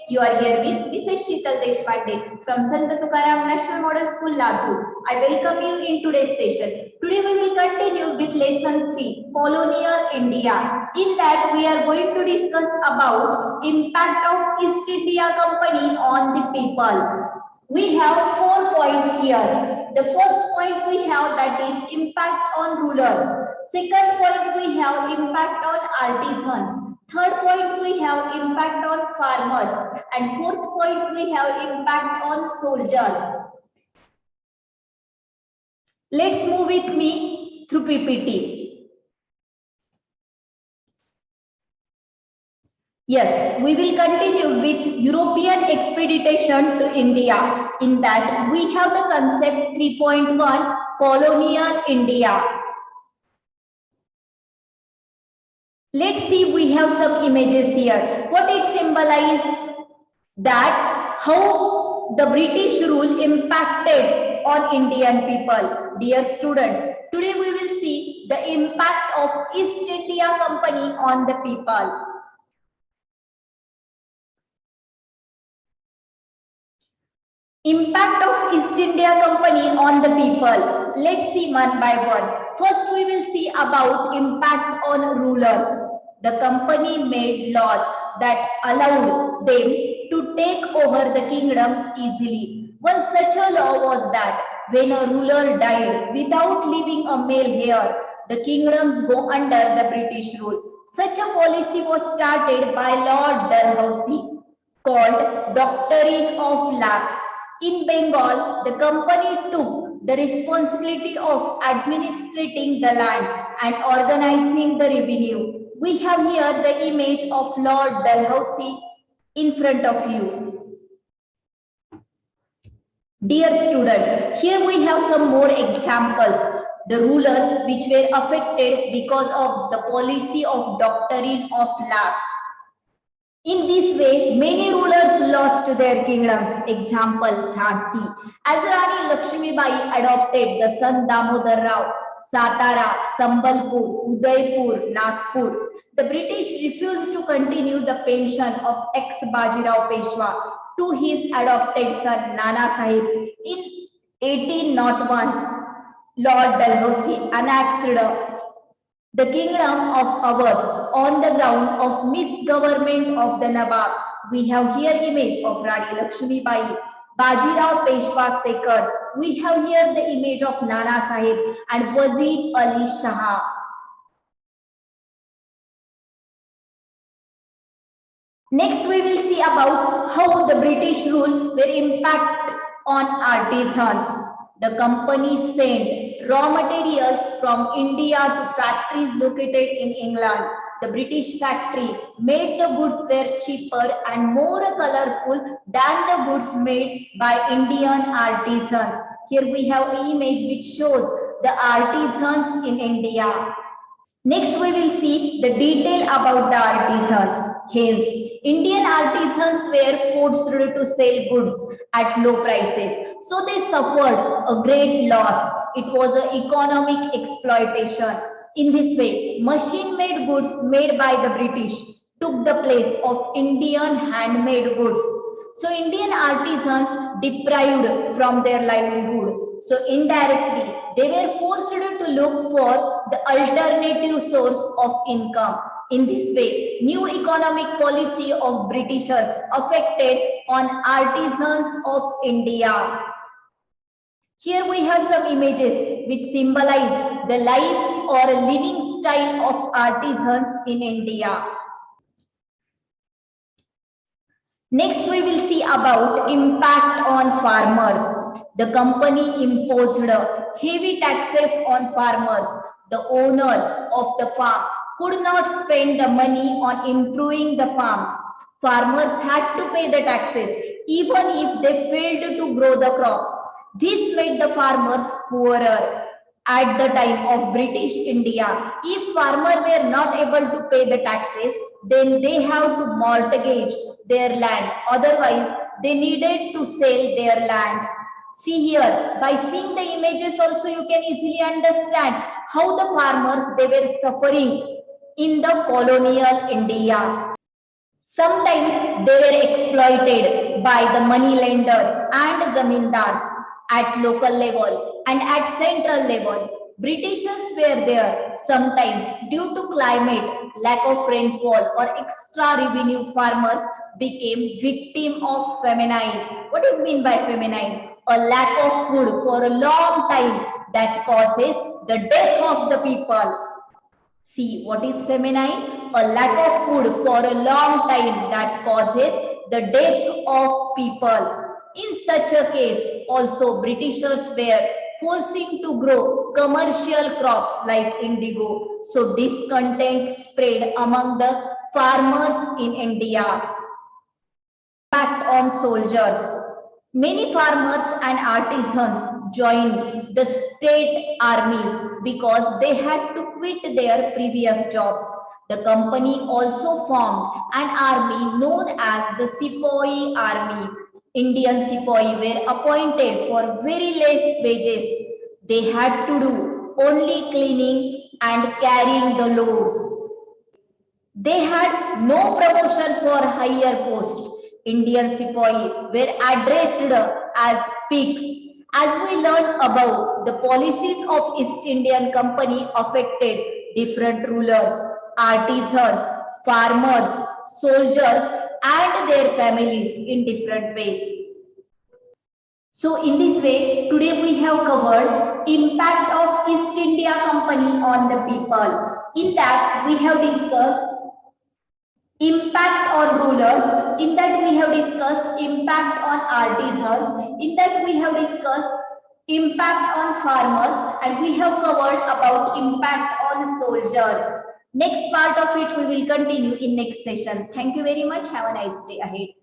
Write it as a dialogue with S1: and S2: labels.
S1: You are here with Mrs. Sheetal Deshpande from Sant Tukaram National Model School, Latur. I welcome you in today's session. Today we will continue with lesson 3, Colonial India. In that we are going to discuss about impact of East India Company on the people. We have 4 points here. The first point we have, that is impact on rulers. Second point we have impact on artisans. Third point we have impact on farmers, and fourth point we have impact on soldiers. Let's move with me through PPT. Yes, we will continue with European expedition to India. In that we have the concept 3.1, Colonial India. Let's see, we have some images here. What it symbolizes, that how the British rule impacted on Indian people. Dear students, today we will see the impact of East India Company on the people. Impact of East India Company on the people. Let's see one by one. First we will see about impact on rulers. The company made laws that allowed them to take over the kingdom easily. One such a law was that when a ruler died without leaving a male heir, the kingdoms go under the British rule. Such a policy was started by Lord Dalhousie, called Doctrine of Lapse. In Bengal, the company took the responsibility of administrating the land and organizing the revenue. We have here the image of Lord Dalhousie in front of you. Dear students, here we have some more examples. The rulers which were affected because of the policy of Doctrine of Lapse. In this way, many rulers lost their kingdoms. Example, Jhansi. As Rani Lakshmi Bai adopted the son Damodar Rao, Satara, Sambalpur, Udaipur, Nagpur, the British refused to continue the pension of ex-Bajirao Peshwa to his adopted son Nana Sahib. In 1801, Lord Dalhousie annexed the kingdom of Awadh on the ground of misgovernment of the Nawab. We have here image of Rani Lakshmi Bai, Bajirao Peshwa II. We have here the image of Nana Sahib and Wazir Ali Shah. Next we will see about how the British rule will impact on artisans. The company sent raw materials from India to factories located in England. The British factory made the goods were cheaper and more colorful than the goods made by Indian artisans. Here we have an image which shows the artisans in India. Next we will see the detail about the artisans. Hence, Indian artisans were forced to sell goods at low prices. So they suffered a great loss. It was an economic exploitation. In this way, machine-made goods made by the British took the place of Indian handmade goods. So Indian artisans deprived from their livelihood. So indirectly, they were forced to look for the alternative source of income. In this way, new economic policy of Britishers affected on artisans of India. Here we have some images which symbolize the life or living style of artisans in India. Next we will see about impact on farmers. The company imposed heavy taxes on farmers. The owners of the farm could not spend the money on improving the farms. Farmers had to pay the taxes even if they failed to grow the crops. This made the farmers poorer. At the time of British India, if farmers were not able to pay the taxes, then they have to mortgage their land. Otherwise, they needed to sell their land. See here, by seeing the images also you can easily understand how the farmers, they were suffering in the colonial India. Sometimes they were exploited by the money lenders and zamindars at local level and at central level. Britishers were there sometimes due to climate, lack of rainfall or extra revenue. Farmers became victim of famine. What is mean by famine? A lack of food for a long time that causes the death of the people. See, what is famine? A lack of food for a long time that causes the death of people. In such a case, also Britishers were forcing to grow commercial crops like indigo. So discontent spread among the farmers in India. Impact on soldiers. Many farmers and artisans joined the state armies because they had to quit their previous jobs. The company also formed an army known as the Sepoy Army. Indian Sepoy were appointed for very less wages. They had to do only cleaning and carrying the loads. They had no promotion for higher post. Indian Sepoy were addressed as pigs. As we learned above, the policies of East Indian Company affected different rulers, artisans, farmers, soldiers, and their families in different ways. So in this way, today we have covered impact of East India Company on the people. In that we have discussed impact on rulers, in that we have discussed impact on artisans, in that we have discussed impact on farmers, and we have covered about impact on soldiers. Next part of it we will continue in next session. Thank you very much. Have a nice day ahead.